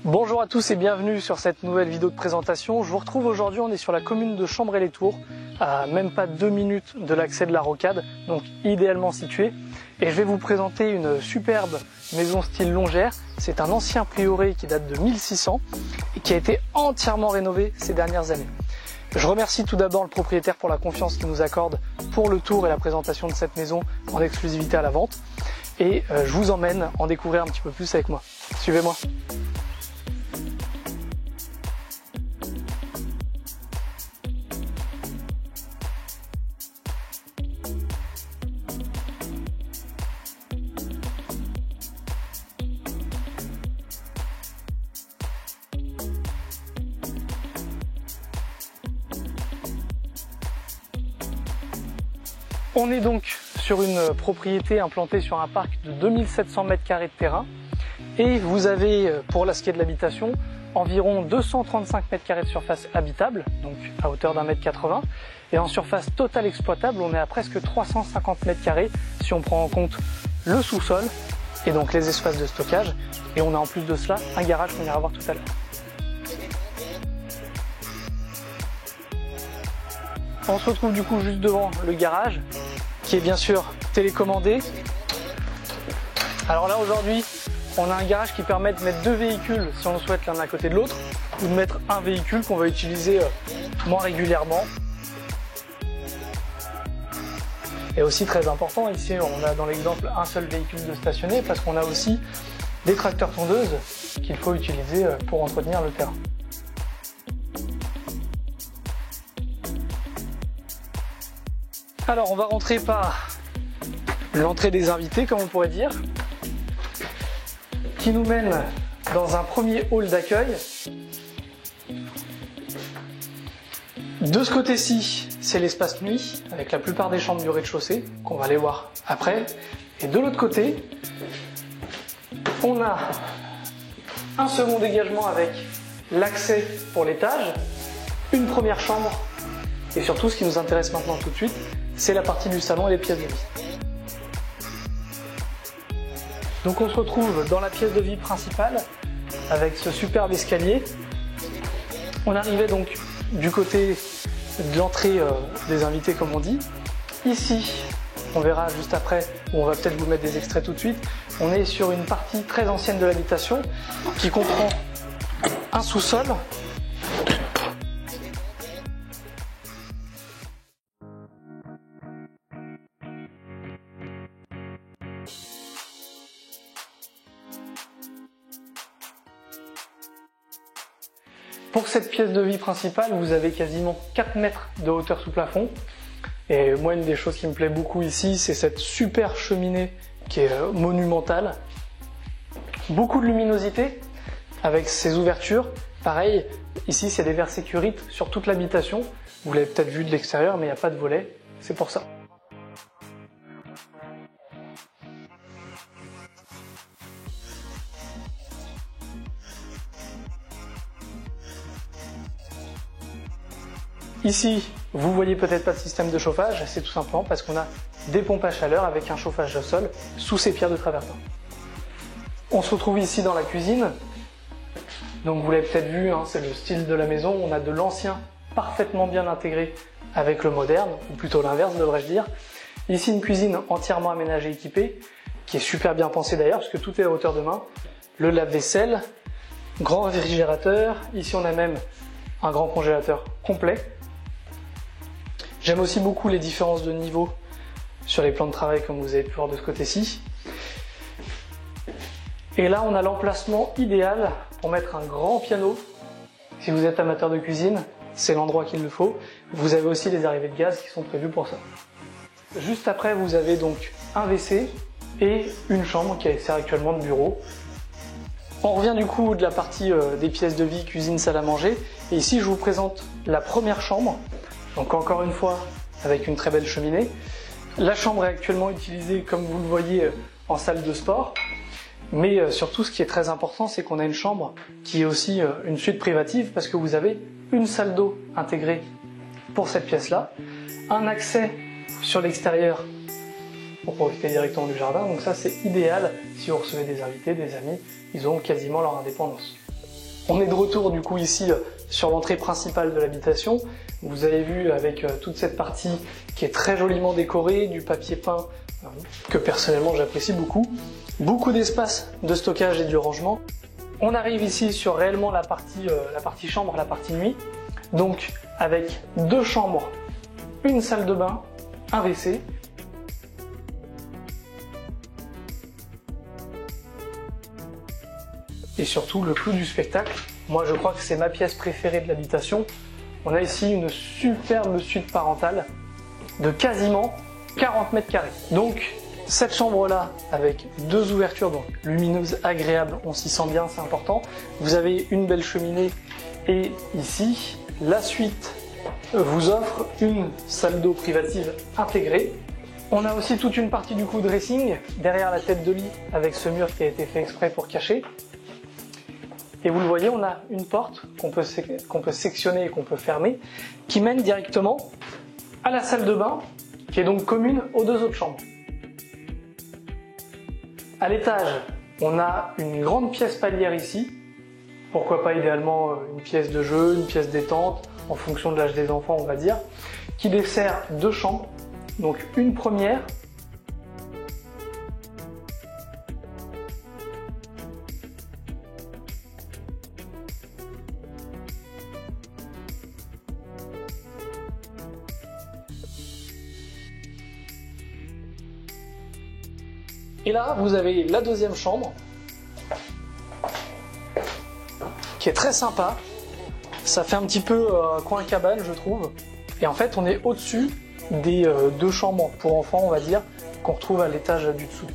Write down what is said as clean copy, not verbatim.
Bonjour à tous et bienvenue sur cette nouvelle vidéo de présentation. Je vous retrouve aujourd'hui, on est sur la commune de Chambray-les-Tours, à même pas 2 minutes de l'accès de la Rocade, donc idéalement situé. Et je vais vous présenter une superbe maison style longère. C'est un ancien prieuré qui date de 1600 et qui a été entièrement rénové ces dernières années. Je remercie tout d'abord le propriétaire pour la confiance qu'il nous accorde pour le tour et la présentation de cette maison en exclusivité à la vente. Et je vous emmène en découvrir un petit peu plus avec moi. Suivez-moi. On est donc sur une propriété implantée sur un parc de 2700 m² de terrain et vous avez, pour ce qui est de l'habitation, environ 235 m² de surface habitable, donc à hauteur d'1,80 m, et en surface totale exploitable, on est à presque 350 m² si on prend en compte le sous-sol et donc les espaces de stockage, et on a en plus de cela un garage qu'on ira voir tout à l'heure. On se retrouve du coup juste devant le garage, qui est bien sûr télécommandé. Alors là aujourd'hui, on a un garage qui permet de mettre 2 véhicules si on le souhaite l'un à côté de l'autre, ou de mettre un véhicule qu'on va utiliser moins régulièrement. Et aussi très important, ici on a dans l'exemple un seul véhicule de stationner parce qu'on a aussi des tracteurs tondeuses qu'il faut utiliser pour entretenir le terrain. Alors on va rentrer par l'entrée des invités, comme on pourrait dire, qui nous mène dans un premier hall d'accueil. De ce côté-ci, c'est l'espace nuit, avec la plupart des chambres du rez-de-chaussée, qu'on va aller voir après. Et de l'autre côté, on a un second dégagement avec l'accès pour l'étage, une première chambre, et surtout ce qui nous intéresse maintenant tout de suite, c'est la partie du salon et les pièces de vie. Donc on se retrouve dans la pièce de vie principale avec ce superbe escalier. On arrivait donc du côté de l'entrée des invités, comme on dit. Ici, on verra juste après, ou on va peut-être vous mettre des extraits tout de suite, on est sur une partie très ancienne de l'habitation qui comprend un sous-sol, Pour cette pièce de vie principale, vous avez quasiment 4 mètres de hauteur sous plafond. Et moi, une des choses qui me plaît beaucoup ici, c'est cette super cheminée qui est monumentale. Beaucoup de luminosité avec ces ouvertures. Pareil, ici, c'est des verres sécurites sur toute l'habitation. Vous l'avez peut-être vu de l'extérieur, mais il n'y a pas de volet. C'est pour ça. Ici, vous voyez peut-être pas de système de chauffage, c'est tout simplement parce qu'on a des pompes à chaleur avec un chauffage au sol sous ces pierres de travertin. On se retrouve ici dans la cuisine. Donc vous l'avez peut-être vu, hein, c'est le style de la maison. On a de l'ancien parfaitement bien intégré avec le moderne, ou plutôt l'inverse devrais-je dire. Ici une cuisine entièrement aménagée, équipée, qui est super bien pensée d'ailleurs, parce que tout est à hauteur de main. Le lave-vaisselle, grand réfrigérateur. Ici on a même un grand congélateur complet. J'aime aussi beaucoup les différences de niveau sur les plans de travail, comme vous avez pu voir de ce côté-ci. Et là, on a l'emplacement idéal pour mettre un grand piano. Si vous êtes amateur de cuisine, c'est l'endroit qu'il le faut. Vous avez aussi les arrivées de gaz qui sont prévues pour ça. Juste après, vous avez donc un WC et une chambre qui sert actuellement de bureau. On revient du coup de la partie des pièces de vie, cuisine, salle à manger. Et ici, je vous présente la première chambre. Donc encore une fois, avec une très belle cheminée. La chambre est actuellement utilisée, comme vous le voyez, en salle de sport. Mais surtout, ce qui est très important, c'est qu'on a une chambre qui est aussi une suite privative parce que vous avez une salle d'eau intégrée pour cette pièce-là, un accès sur l'extérieur pour profiter directement du jardin. Donc ça, c'est idéal si vous recevez des invités, des amis, ils ont quasiment leur indépendance. On est de retour du coup ici sur l'entrée principale de l'habitation. Vous avez vu avec toute cette partie qui est très joliment décorée, du papier peint que personnellement j'apprécie beaucoup. Beaucoup d'espace de stockage et de rangement. On arrive ici sur réellement la partie chambre, la partie nuit. Donc avec 2 chambres, une salle de bain, un WC. Et surtout le clou du spectacle. Moi je crois que c'est ma pièce préférée de l'habitation. On a ici une superbe suite parentale de quasiment 40 mètres carrés. Donc cette chambre-là, avec 2 ouvertures donc lumineuses, agréables, on s'y sent bien, c'est important. Vous avez une belle cheminée et ici, la suite vous offre une salle d'eau privative intégrée. On a aussi toute une partie du coup dressing derrière la tête de lit avec ce mur qui a été fait exprès pour cacher. Et vous le voyez, on a une porte qu'on peut sectionner et qu'on peut fermer qui mène directement à la salle de bain qui est donc commune aux 2 autres chambres. À l'étage, on a une grande pièce palière ici. Pourquoi pas idéalement une pièce de jeu, une pièce détente, en fonction de l'âge des enfants on va dire, qui dessert 2 chambres. Donc une première, et là vous avez la 2e chambre, qui est très sympa. Ça fait un petit peu coin cabane je trouve. Et en fait on est au-dessus des 2 chambres pour enfants on va dire, qu'on retrouve à l'étage du dessous.